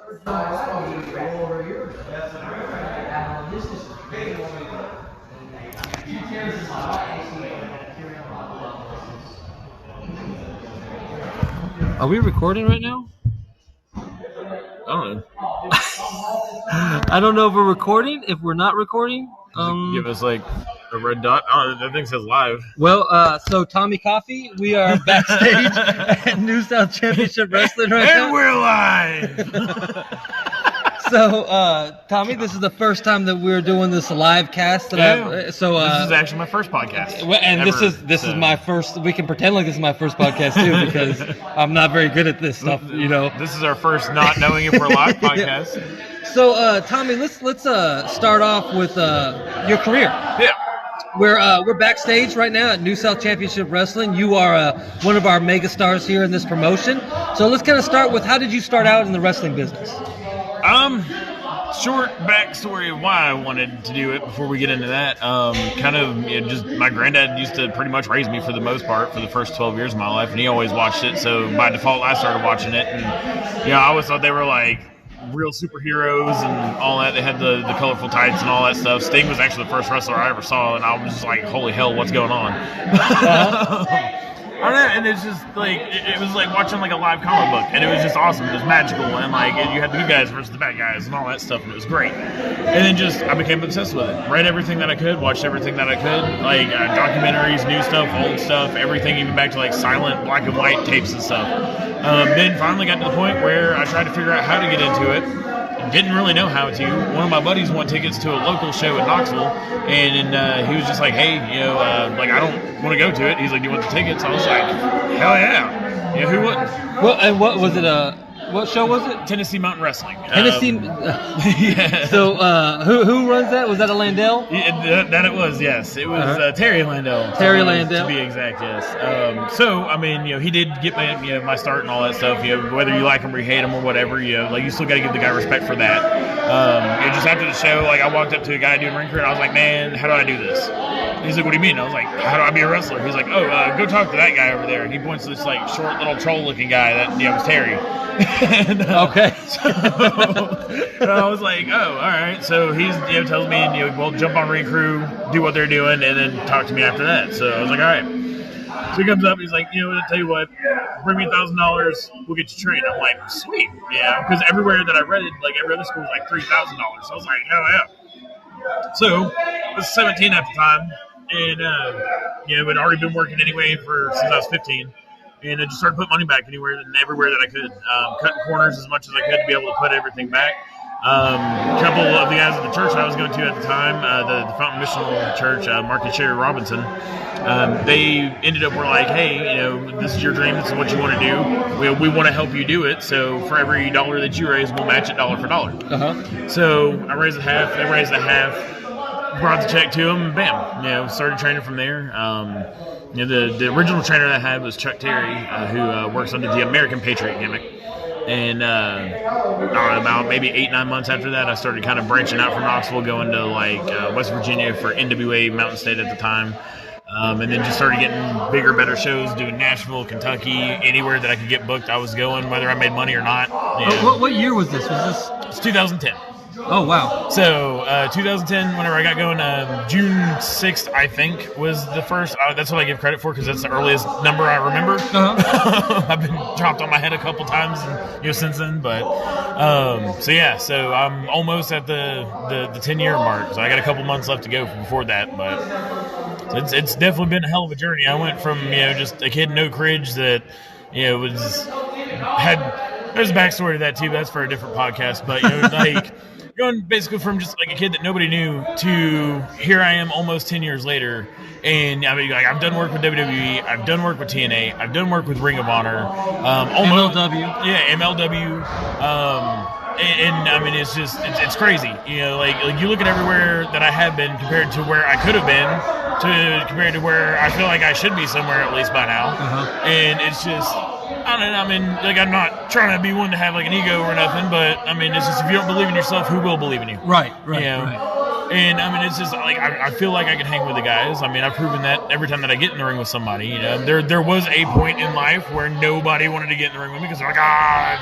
Are we recording right now? I don't know. I don't know if we're recording. If we're not recording, give us like a red dot. Oh, that thing says live. Well, so Tommy Coffey, we are backstage at New South Championship Wrestling right now. And we're live. So, Tommy, this is the first time that we're doing this live cast. This is actually my first podcast. And ever, this is my first. We can pretend like this is my first podcast too, because I'm not very good at this stuff. You know, this is our first not knowing if we're live podcast. Yeah. So, Tommy, let's start off with your career. Yeah. We're backstage right now at New South Championship Wrestling. You are one of our mega stars here in this promotion. So let's kind of start with, how did you start out in the wrestling business? Short backstory of why I wanted to do it before we get into that. Just my granddad used to pretty much raise me for the most part for the first 12 years of my life, and he always watched it. So by default, I started watching it, and I always thought they were like real superheroes and all that. They had the colorful tights and all that stuff. Sting was actually the first wrestler I ever saw, and I was just like, holy hell, what's going on? I don't know, and it's just like it was like watching like a live comic book, and it was just awesome. It was magical, and like you had the good guys versus the bad guys and all that stuff, and it was great. And then I became obsessed with it. Read everything that I could, watched everything that I could, like documentaries, new stuff, old stuff, everything, even back to like silent black and white tapes and stuff. Then finally got to the point where I tried to figure out how to get into it. Didn't really know how to. One of my buddies won tickets to a local show in Knoxville, and he was just like, hey, like, I don't want to go to it. He's like, do you want the tickets? I was like, hell yeah. Yeah, who wouldn't? Well, and what was it? What show was it? Tennessee Mountain Wrestling. Tennessee. Yeah. So who runs that? Was that a Landell? Yeah, that it was. Yes, it was Terry Landell. Terry Landell, to be exact. Yes. He did get my start and all that stuff. Whether you like him or you hate him or whatever, like you still got to give the guy respect for that. Just after the show, like I walked up to a guy doing ring crew and I was like, man, how do I do this? He's like, what do you mean? I was like, how do I be a wrestler? He's like, go talk to that guy over there. And he points to this like short little troll looking guy that was Terry. And, okay. So I was like, oh, all right. So he's tells me, well, jump on ring crew, do what they're doing, and then talk to me after that. So I was like, all right. So he comes up, he's like, I'll tell you what, bring me $1,000, we'll get you trained. I'm like, sweet, yeah, because everywhere that I read it, like every other school was like $3,000. So I was like, hell yeah. So I was 17 at the time, and I'd already been working anyway since I was 15. And I just started putting money back everywhere that I could, cutting corners as much as I could to be able to put everything back. A couple of the guys at the church I was going to at the time, the Fountain Missional Church, Mark and Sherry Robinson, they ended up were like, hey, this is your dream, this is what you want to do. We want to help you do it. So for every dollar that you raise, we'll match it dollar for dollar. Uh-huh. So I raised a half, they raised a half, brought the check to them, and bam, started training from there. The original trainer that I had was Chuck Terry, who works under the American Patriot gimmick. And about maybe 8-9 months after that, I started kind of branching out from Knoxville, going to like West Virginia for NWA Mountain State at the time. And then just started getting bigger, better shows, doing Nashville, Kentucky, anywhere that I could get booked, I was going, whether I made money or not. What year was this? It's 2010. Oh, wow. So 2010, whenever I got going, June 6th, I think, was the first. That's what I give credit for, because that's the earliest number I remember. Uh-huh. I've been dropped on my head a couple times since then. But so I'm almost at the 10-year mark. So I got a couple months left to go before that. But it's definitely been a hell of a journey. I went from just a kid in Oak Ridge that there's a backstory to that too, but that's for a different podcast. But like going basically from just like a kid that nobody knew to here I am almost 10 years later, and I mean, like, I've done work with WWE, I've done work with TNA, I've done work with Ring of Honor, MLW, MLW, and I mean it's crazy, like you look at everywhere that I have been compared to where I could have been compared to where I feel like I should be somewhere at least by now. Uh-huh. And it's just, I don't know, I mean, like, I'm not trying to be one to have like an ego or nothing, but I mean, it's just, if you don't believe in yourself, who will believe in you? Right. And I mean, it's just like, I feel like I can hang with the guys. I mean, I've proven that every time that I get in the ring with somebody. There was a point in life where nobody wanted to get in the ring with me because they're like,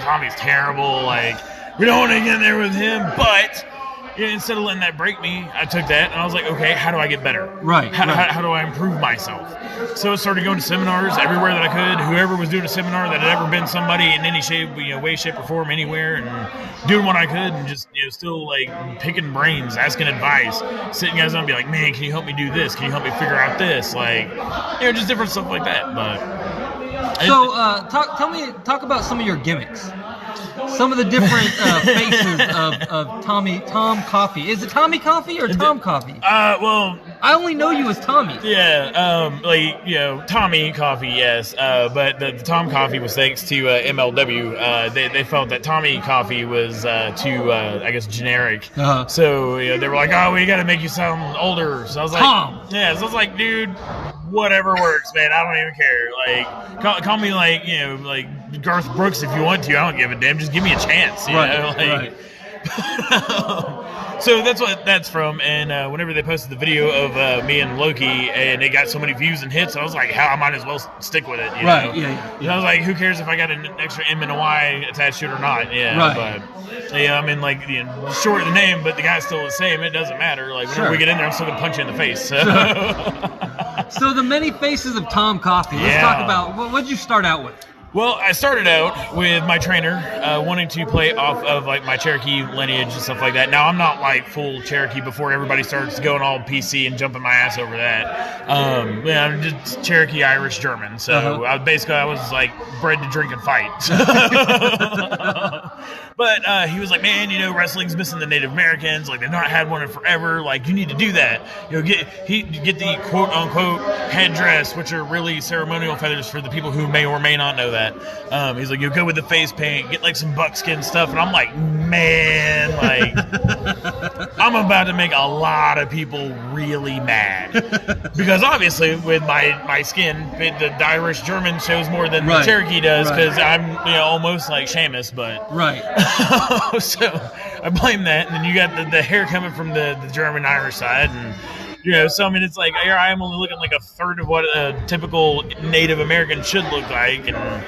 Tommy's terrible, like, we don't want to get in there with him, but instead of letting that break me, I took that and I was like, okay, how do I get better? Right. How do I improve myself? So I started going to seminars everywhere that I could. Whoever was doing a seminar that had ever been somebody in any shape, way, shape, or form, anywhere, and doing what I could, and just still like picking brains, asking advice, sitting guys down and be like, man, can you help me do this? Can you help me figure out this? Like, just different stuff like that. But so talk about some of your gimmicks. Some of the different faces of Tom Coffey. Is it Tommy Coffey or Tom Coffey? Well, I only know you as Tommy. Yeah, Tommy Coffey, yes. But the Tom Coffey was thanks to MLW. They felt that Tommy Coffey was too, I guess, generic. Uh-huh. So they were like, oh, we got to make you sound older. So I was like, Tom. Yeah. So I was like, dude, whatever works, man. I don't even care. Like, call me like Garth Brooks if you want to. I don't give a damn. Just give me a chance. You know? Like, right. So that's what that's from. And whenever they posted the video of me and Loki, and it got so many views and hits, I was like, hell, I might as well stick with it. You know? Yeah. And I was like, who cares if I got an extra M and a Y attached to it or not? Yeah. Right. But I mean, like, short the name, but the guy's still the same. It doesn't matter. Like, whenever we get in there, I'm still gonna punch you in the face. So. So the many faces of Tom Coffey. Let's talk about what did you start out with? Well, I started out with my trainer wanting to play off of like my Cherokee lineage and stuff like that. Now, I'm not like full Cherokee before everybody starts going all PC and jumping my ass over that. I'm just Cherokee, Irish, German. So I was like bred to drink and fight. But he was like, man, wrestling's missing the Native Americans. Like, they've not had one in forever. Like, you need to do that. Get the quote unquote headdress, which are really ceremonial feathers for the people who may or may not know that. He's like, go with the face paint, get like some buckskin stuff. And I'm like, man, like, I'm about to make a lot of people really mad. Because obviously, with my skin, the Irish German shows more than the Cherokee does, because I'm almost like Seamus, but. Right. So I blame that, and then you got the hair coming from the German Irish side, and so I mean, it's like here I am only looking like a third of what a typical Native American should look like, and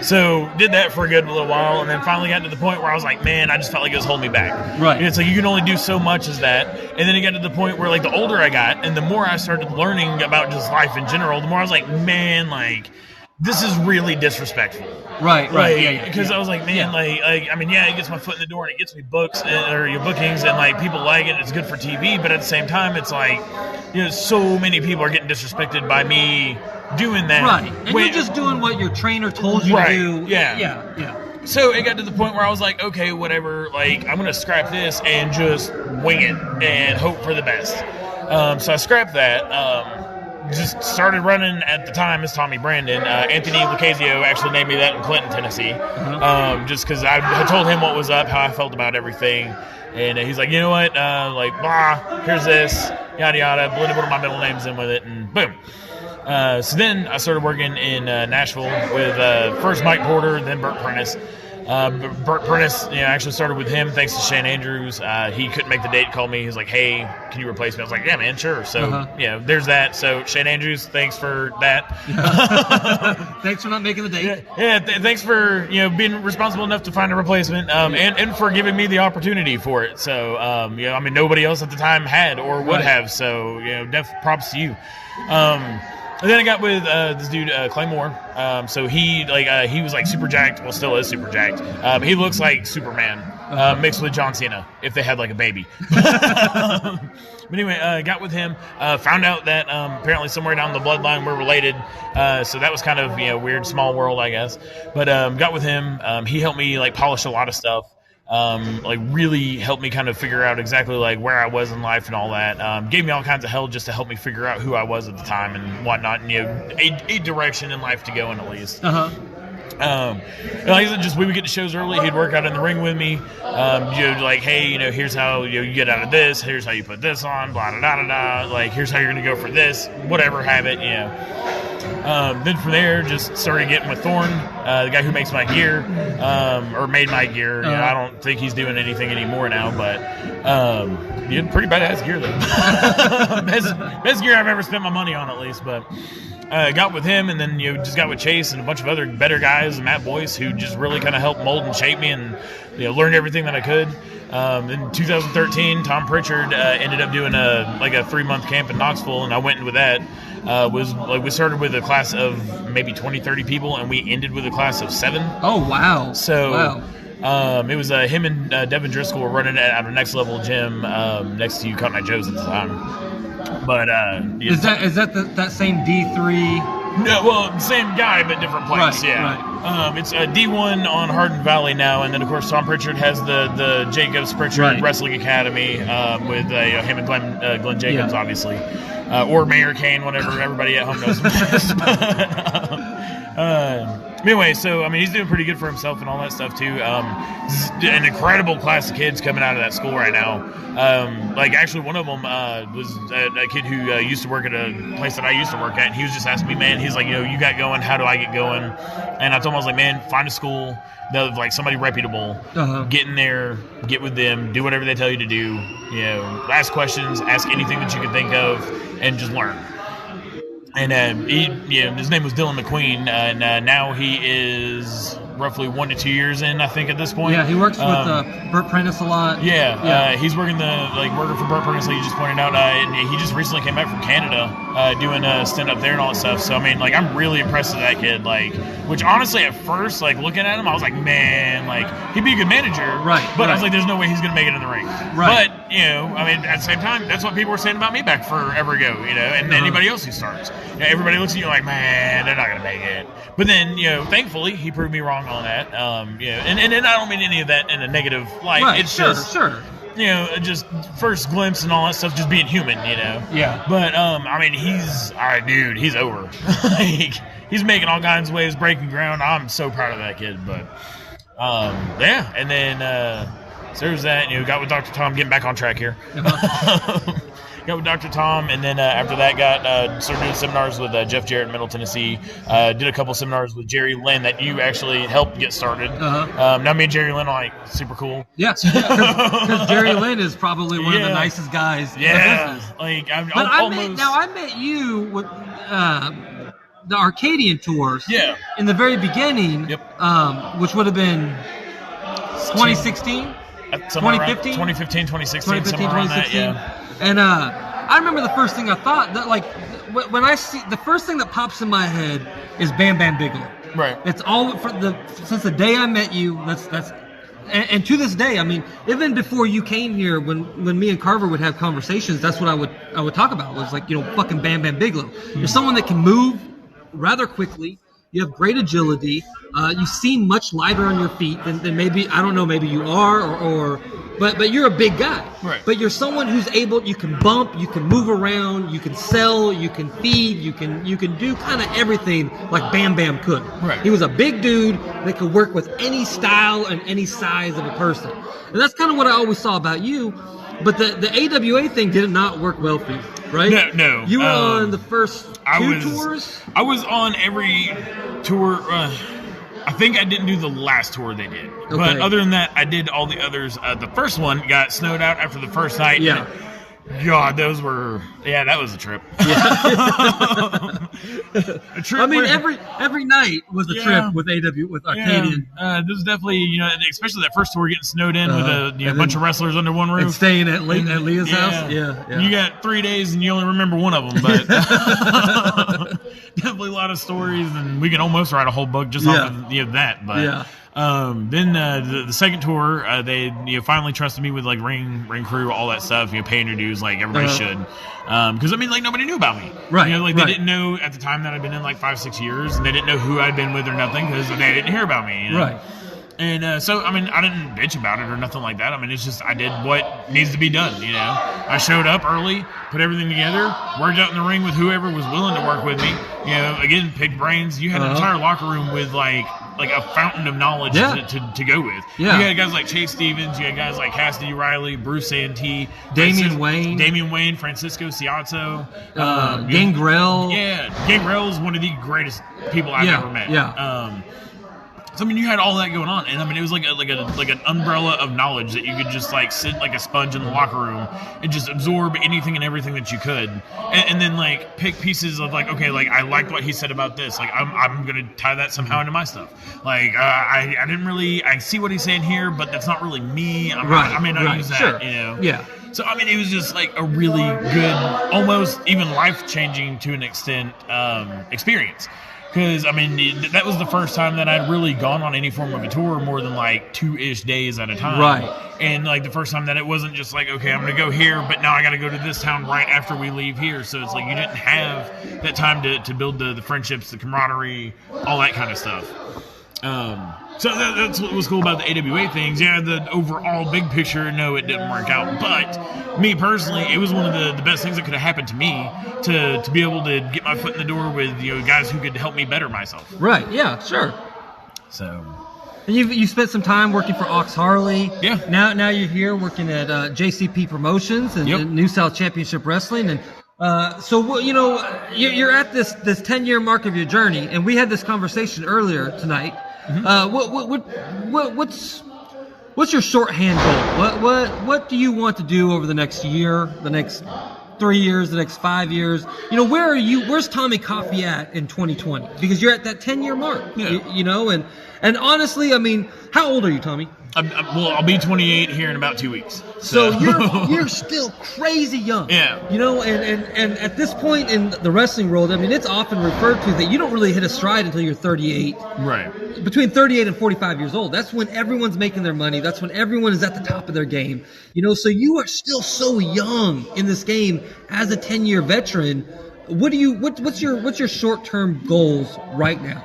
so did that for a good little while, and then finally got to the point where I was like, man, I just felt like it was holding me back. Right. It's like you can only do so much as that, and then it got to the point where like the older I got, and the more I started learning about just life in general, the more I was like, man, like. This is really disrespectful. Right. Because I was like, man, like, I mean, yeah, it gets my foot in the door and it gets me books or your bookings, and like people like it. It's good for TV, but at the same time, it's like, so many people are getting disrespected by me doing that. Right. And you're just doing what your trainer told you to do. Yeah. So it got to the point where I was like, okay, whatever. Like, I'm gonna scrap this and just wing it and hope for the best. So I scrapped that. Just started running at the time as Tommy Brandon. Anthony Lucasio actually named me that in Clinton, Tennessee. Just because I had told him what was up, how I felt about everything. And he's like, you know what? Like, blah, here's this, yada, yada. Blended one of my middle names in with it, and boom. So then I started working in Nashville with first Mike Porter, then Burt Prentice. Burt Prentice, actually started with him thanks to Shane Andrews. He couldn't make the date, called me. He's like, hey, can you replace me? I was like, yeah, man, sure. So, there's that. So, Shane Andrews, thanks for that. Thanks for not making the date. Yeah, thanks for, being responsible enough to find a replacement, and for giving me the opportunity for it. So, I mean, nobody else at the time had or would have. So, props to you. And then I got with this dude Claymore. So he was like super jacked. Well, still is super jacked. He looks like Superman mixed with John Cena if they had like a baby. But anyway, got with him. Found out that apparently somewhere down the bloodline we're related. So that was kind of weird, small world, I guess. But got with him. He helped me like polish a lot of stuff. Like really helped me kind of figure out exactly like where I was in life and all that. Gave me all kinds of help just to help me figure out who I was at the time and whatnot, and a direction in life to go in at least. Like I said, just we would get to shows early. He'd work out in the ring with me. Like, hey, here's how you get out of this. Here's how you put this on. Blah da da da da. Like, here's how you're gonna go for this. Whatever, have it. Then from there, just started getting with Thorne, the guy who makes my gear, or made my gear. I don't think he's doing anything anymore now, but he had pretty badass gear though. best gear I've ever spent my money on, at least. But got with him, and then just got with Chase and a bunch of other better guys, Matt Boyce, who just really kind of helped mold and shape me and learned everything that I could. In 2013, Tom Pritchard ended up doing a 3-month camp in Knoxville, and I went with that. We started with a class of maybe 20, 30 people, and we ended with a class of 7. Oh, wow. So it was him and Devin Driscoll were running it at a Next Level gym next to Cotton Eye Joe's at the time. But is that that same D3? No, well, same guy but different place. Right, yeah. Right. It's a D1 on Hardin Valley now, and then of course Tom Pritchard has the Jacobs Pritchard Wrestling Academy with him and Glenn Jacobs, obviously, or Mayor Kane, whatever everybody at home knows. Anyway, so he's doing pretty good for himself and all that stuff too. An incredible class of kids coming out of that school right now. Actually, one of them was a kid who used to work at a place that I used to work at, and he was just asking me, man, he's like, you got going, how do I get going? And I told him, I was like, man, find a school that like somebody reputable, get in there, get with them, do whatever they tell you to do. Ask questions, ask anything that you can think of, and just learn. And his name was Dylan McQueen, and now he is roughly 1 to 2 years in, I think, at this point. Yeah, he works with Burt Prentice a lot. Yeah. He's working working for Burt Prentice, like you just pointed out, and he just recently came back from Canada, doing a stint up there and all that stuff. So I'm really impressed with that kid. Which honestly, at first, looking at him, I was like, man, he'd be a good manager. Right. But I was like, there's no way he's gonna make it in the ring. Right. But at the same time, that's what people were saying about me back forever ago. And anybody else who starts, everybody looks at you like, man, they're not gonna make it. But then, thankfully, he proved me wrong on that. And I don't mean any of that in a negative light. Right. It's sure. Just first glimpse and all that stuff, just being human, Yeah. But he's all right, dude. He's over. He's making all kinds of waves, breaking ground. I'm so proud of that kid. But and then so there's that. Got with Dr. Tom, getting back on track here. Got with Dr. Tom, and then after that started doing seminars with Jeff Jarrett in Middle Tennessee. Did a couple seminars with Jerry Lynn that you actually helped get started. Now me and Jerry Lynn are super cool. Yeah, because Jerry Lynn is probably one of the nicest guys in the business. I met you with the Arcadian tours. Yeah. In the very beginning. Yep. Which would have been 2016, 2015, 2016, somewhere around that. Yeah. And I remember the first thing I thought that when I see the first thing that pops in my head is Bam Bam Bigelow. Right. It's all since the day I met you. And to this day, even before you came here, when me and Carver would have conversations, that's what I would talk about. Was fucking Bam Bam Bigelow. You're someone that can move rather quickly. You have great agility. You seem much lighter on your feet than maybe, I don't know, maybe you are but you're a big guy. Right. But you're someone who's able, you can bump, you can move around, you can sell, you can feed, you can do kind of everything like Bam Bam could. Right. He was a big dude that could work with any style and any size of a person. And that's kind of what I always saw about you. But the AWA thing did not work well for you, right? No. You were on the first two tours? I was on every tour. I think I didn't do the last tour they did. Okay. But other than that, I did all the others. The first one got snowed out after the first night. Yeah. God, that was a trip. Yeah. A trip every night was a trip with Arcadian. This is definitely, especially that first tour getting snowed in with a bunch of wrestlers under one roof. And staying at Leah's house. Yeah. You got 3 days and you only remember one of them, but definitely a lot of stories, and we can almost write a whole book just off of that. But then the second tour, they finally trusted me with ring crew, all that stuff, paying your dues like everybody should, because nobody knew about me, right? They didn't know at the time that I'd been in 5-6 years, and they didn't know who I'd been with or nothing because they didn't hear about me, right? And so I didn't bitch about it or nothing like that. It's just I did what needs to be done. I showed up early, put everything together, worked out in the ring with whoever was willing to work with me. Again, picked brains. You had an entire locker room with like a fountain of knowledge to go with. Yeah. You had guys like Chase Stevens. You had guys like Cassidy Riley, Bruce Santee, Damian Wayne, Francisco Ciazzo, Gangrel. Yeah, Gangrel is one of the greatest people I've ever met. Yeah. So I mean, you had all that going on, and I mean, it was like an umbrella of knowledge that you could just like sit like a sponge in the locker room and just absorb anything and everything that you could, and then like pick pieces of like, okay, like I liked what he said about this, like I'm gonna tie that somehow into my stuff. Like I didn't really, I see what he's saying here, but that's not really me. I mean, I use that, sure. you know. Yeah. So I mean, it was just like a really good, almost even life-changing to an extent experience. Because, I mean, that was the first time that I'd really gone on any form of a tour more than, like, 2-ish days at a time. Right. And, like, the first time that it wasn't just like, okay, I'm going to go here, but now I got to go to this town right after we leave here. So it's like you didn't have that time to build the friendships, the camaraderie, all that kind of stuff. So that's what was cool about the AWA things. Yeah, the overall big picture, no, it didn't work out. But me personally, it was one of the best things that could have happened to me to be able to get my foot in the door with, you know, guys who could help me better myself. Right. Yeah. Sure. So. And you spent some time working for Ox Harley. Yeah. Now you're here working at JCP Promotions and, and New South Championship Wrestling. And so, you know, you're at this 10-year mark of your journey, and we had this conversation earlier tonight. What's your shorthand goal? What do you want to do over the next year, the next 3 years, the next 5 years? You know, where's Tommy Coffey at in 2020? Because you're at that 10-year mark. Yeah. You know, and honestly, I mean, how old are you, Tommy? I'll be 28 here in about 2 weeks. So you're still crazy young. Yeah. You know, and at this point in the wrestling world, I mean, it's often referred to that you don't really hit a stride until you're 38. Right. Between 38 and 45 years old. That's when everyone's making their money. That's when everyone is at the top of their game. You know, so you are still so young in this game as a 10-year veteran. What's your short-term goals right now?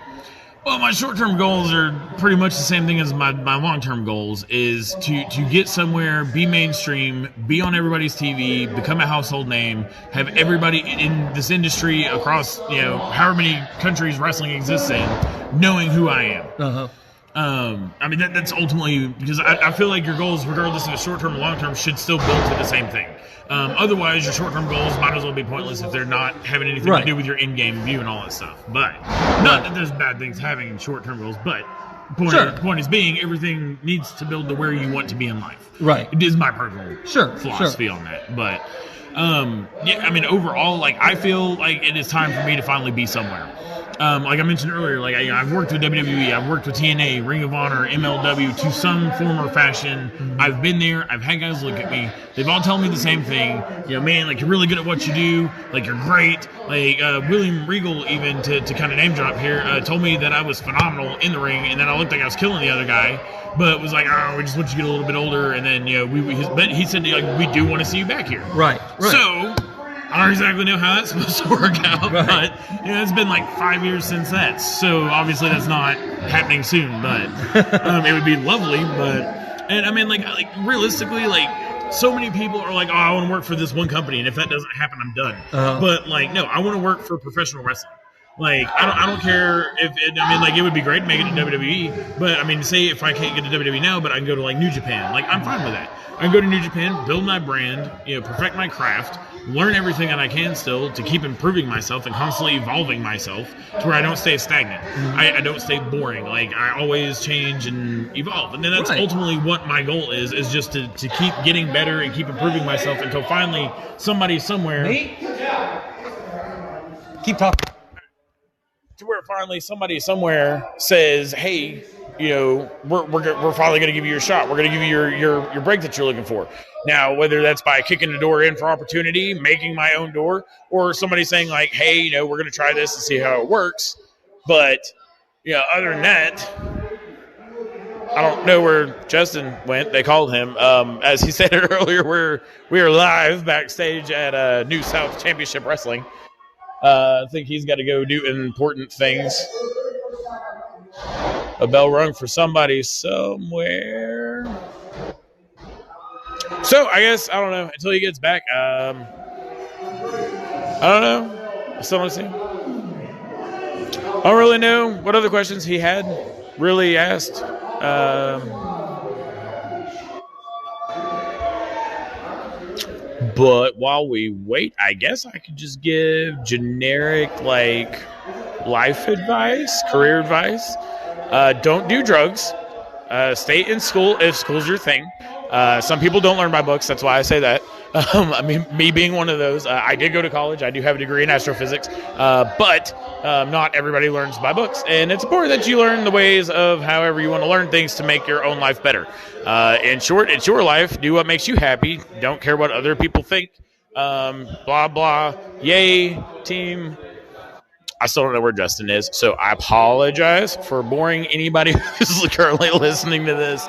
Well, my short-term goals are pretty much the same thing as my long-term goals, is to get somewhere, be mainstream, be on everybody's TV, become a household name, have everybody in this industry across, you know, however many countries wrestling exists in, knowing who I am. Uh-huh. I mean, that's ultimately, because I feel like your goals, regardless of the short-term or long-term, should still build to the same thing. Otherwise, your short-term goals might as well be pointless if they're not having anything to do with your in-game view and all that stuff. But not that there's bad things having short-term goals, but the point is being everything needs to build to where you want to be in life. Right. It is my personal philosophy on that. But yeah, I mean, overall, like, I feel like it is time for me to finally be somewhere. Like I mentioned earlier, like I've worked with WWE, I've worked with TNA, Ring of Honor, MLW to some form or fashion. Mm-hmm. I've been there. I've had guys look at me. They've all told me the same thing. You know, man, like, you're really good at what you do. Like, you're great. Like William Regal, even to kind of name drop here, told me that I was phenomenal in the ring, and then I looked like I was killing the other guy. But was like, oh, we just want you to get a little bit older, and then, you know, but he said, like, we do want to see you back here. Right. So I don't exactly know how that's supposed to work out, but you know, it's been like 5 years since that, so obviously that's not happening soon. But it would be lovely. But and I mean, like realistically, like, so many people are like, oh, I want to work for this one company, and if that doesn't happen, I'm done. But like, no, I want to work for professional wrestling. Like, I don't care if I mean, like, it would be great to make it to WWE, but I mean, say if I can't get to WWE now, but I can go to like New Japan, like, I'm fine with that. I can go to New Japan, build my brand, you know, perfect my craft, learn everything that I can still to keep improving myself and constantly evolving myself to where I don't stay stagnant. Mm-hmm. I don't stay boring. Like, I always change and evolve. And then that's ultimately what my goal is just to keep getting better and keep improving myself until finally somebody somewhere... Keep talking. To where finally somebody somewhere says, hey, you know, we're finally going to give you your shot. We're going to give you your break that you're looking for. Now, whether that's by kicking the door in for opportunity, making my own door, or somebody saying like, hey, you know, we're going to try this and see how it works. But, you know, other than that, I don't know where Justin went. They called him. As he said earlier, we are live backstage at New South Championship Wrestling. I think he's got to go do important things. A bell rung for somebody somewhere. So I guess, I don't know, until he gets back. I don't know. I still want to see him. I don't really know what other questions he had really asked. But while we wait, I guess I could just give generic, like, life advice, career advice. Don't do drugs. Stay in school if school's your thing. Some people don't learn by books. That's why I say that. I mean, me being one of those, I did go to college. I do have a degree in astrophysics, but not everybody learns by books. And it's important that you learn the ways of however you want to learn things to make your own life better. In short, it's your life. Do what makes you happy. Don't care what other people think. Blah, blah. Yay, team. I still don't know where Justin is, so I apologize for boring anybody who's currently listening to this.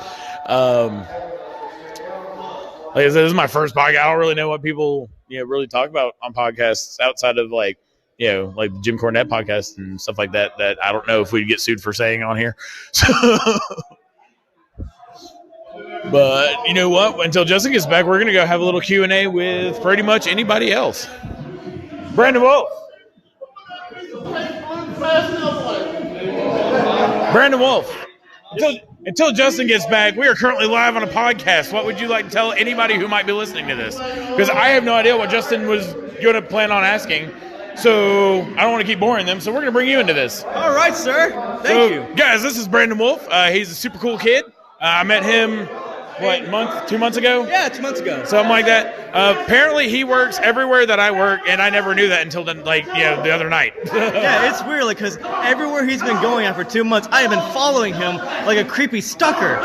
Like I said, this is my first podcast. I don't really know what people really talk about on podcasts outside of like the Jim Cornette podcast and stuff like that. That I don't know if we'd get sued for saying on here. So, but you know what? Until Justin gets back, we're gonna go have a little Q&A with pretty much anybody else. Brandon Wolf. Brandon Wolf. Until Justin gets back, we are currently live on a podcast. What would you like to tell anybody who might be listening to this? Because I have no idea what Justin was going to plan on asking. So I don't want to keep boring them. So we're going to bring you into this. All right, sir. Thank you. Guys, this is Brandon Wolf. He's a super cool kid. I met him, 2 months ago? Yeah, 2 months ago. Something like that. Apparently he works everywhere that I work, and I never knew that until the other night. Yeah, it's weird because everywhere he's been going after 2 months, I have been following him like a creepy stalker.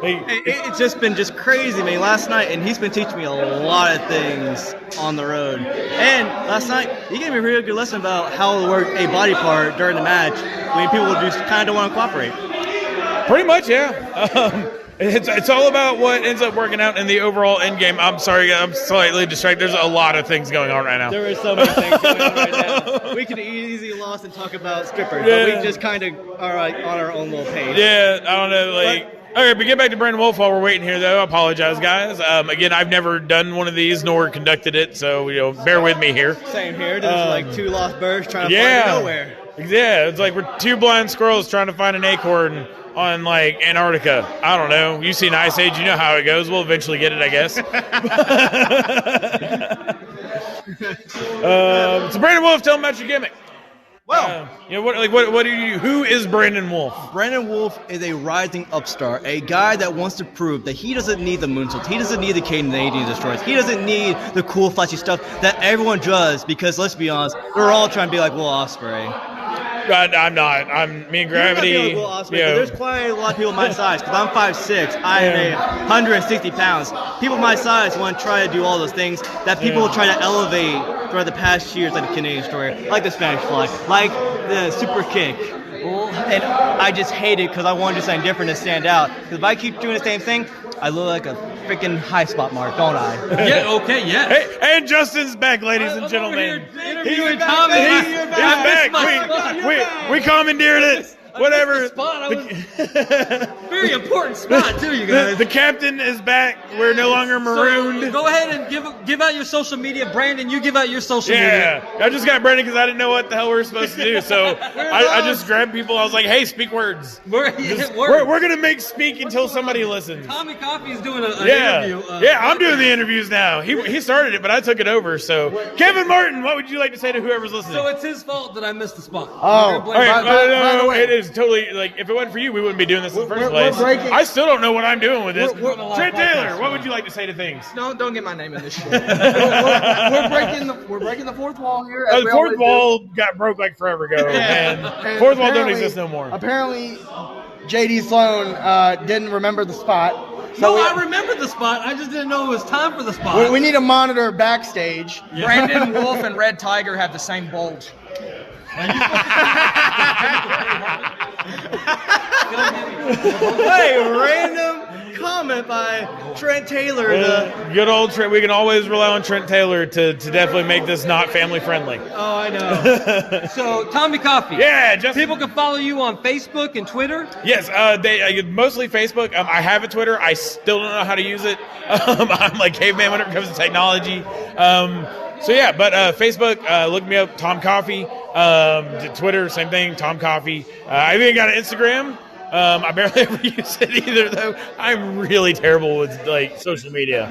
It's just been crazy, man. Last night, and he's been teaching me a lot of things on the road. And last night, he gave me a really good lesson about how to work a body part during the match when people just kind of don't want to cooperate. Pretty much, yeah. It's all about what ends up working out in the overall end game. I'm sorry, I'm slightly distracted. There's a lot of things going on right now. There are so many things going on right now. We could easily lost and talk about strippers, but we just kind of are on our own little page. Yeah, I don't know, okay, but get back to Brandon Wolf while we're waiting here, though. I apologize, guys. Again, I've never done one of these nor conducted it, so bear with me here. Same here. There's like two lost birds trying to find nowhere. Yeah, it's like we're two blind squirrels trying to find an acorn on Antarctica. I don't know. You've seen Ice Age, you know how it goes. We'll eventually get it, I guess. So Brandon Wolf, tell them about your gimmick. Well, what do you? Who is Brandon Wolf? Brandon Wolf is a rising upstart, a guy that wants to prove that he doesn't need the moonsault, he doesn't need the Canadian destroyers, he doesn't need the cool, flashy stuff that everyone does. Because let's be honest, they're all trying to be like Will Ospreay. I'm not. I'm me and Gravity. There's quite a lot of people my size because I'm 5'6". I am 160 pounds. People my size want to try to do all those things that people try to elevate throughout the past years, like the Canadian Destroyer, like the Spanish Fly, like the Super Kick. And I just hate it because I want to do something different and stand out. Because if I keep doing the same thing, I look like a freaking high spot mark, don't I? Yeah, okay, yeah. Hey, and Justin's back, ladies and gentlemen. He's back. We commandeered it. Whatever. Very important spot too, you guys. The captain is back. We're no longer marooned. So go ahead and give out your social media. Brandon, you give out your social media. Yeah, I just got Brandon because I didn't know what the hell we were supposed to do. So I just grabbed people. I was like, hey, speak words. We're going to make speak until somebody listens. Tommy Coffey is doing an interview. I'm doing the interviews now. He started it, but I took it over. So Kevin Martin, what would you like to say to whoever's listening? So it's his fault that I missed the spot. Oh, by the way, it is totally, if it wasn't for you, we wouldn't be doing this in the first place. I still don't know what I'm doing with this. Trent Taylor, what would you like to say to things? No, don't get my name in this shit. we're breaking the fourth wall here. The fourth wall got broke like forever ago, and fourth wall don't exist no more. Apparently, JD Sloan didn't remember the spot. So I remember the spot. I just didn't know it was time for the spot. We need to monitor backstage. Yeah. Brandon Wolf and Red Tiger have the same bulge. Hey, random comment by Trent Taylor. Good old Trent. We can always rely on Trent Taylor to definitely make this not family friendly. Oh, I know. So, Tommy Coffey. Yeah, just people can follow you on Facebook and Twitter. Yes, they mostly Facebook. I have a Twitter. I still don't know how to use it. I'm like caveman when it comes to technology. Facebook, look me up, Tom Coffey. Twitter, same thing, Tom Coffey. I even got an Instagram. I barely ever use it either, though. I'm really terrible with like social media.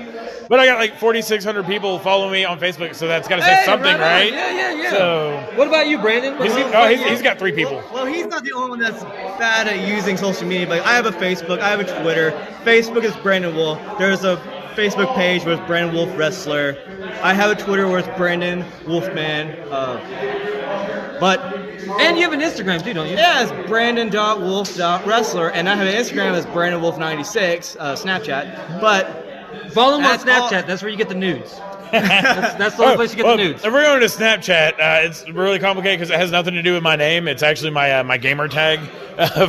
But I got like 4,600 people follow me on Facebook, so that's got to say something, right? Yeah. So, What about you, Brandon? he's got 3 people. Well, he's not the only one that's bad at using social media. But I have a Facebook, I have a Twitter. Facebook is Brandon Wolf. There's a Facebook page where it's Brandon Wolf Wrestler. I have a Twitter where it's Brandon Wolfman. And you have an Instagram too, don't you? Yeah, it's Brandon.wolf.wrestler, and I have an Instagram that's BrandonWolf96, Snapchat. But Follow him on That's Snapchat. all- That's where you get the nudes. That's the only place you get the nudes. If we're going to Snapchat, it's really complicated because it has nothing to do with my name. It's actually my gamer tag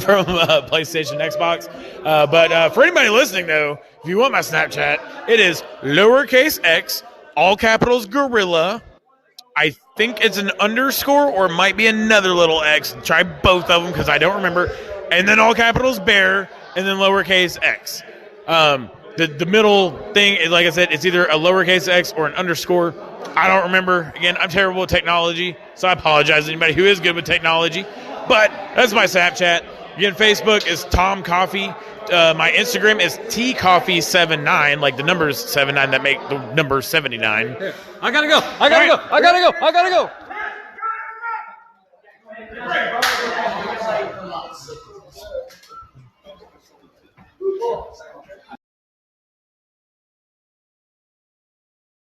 from PlayStation, Xbox. But for anybody listening, though, if you want my Snapchat, it is lowercase x, all capitals gorilla. I think it's an underscore or it might be another little X. Try both of them because I don't remember. And then all capitals bear and then lowercase x. The middle thing, like I said, it's either a lowercase x or an underscore. I don't remember. Again, I'm terrible with technology, so I apologize to anybody who is good with technology. But that's my Snapchat. Again, Facebook is Tom Coffey. My Instagram is tcoffee79, like the numbers 79 that make the number 79. I gotta go. I gotta go.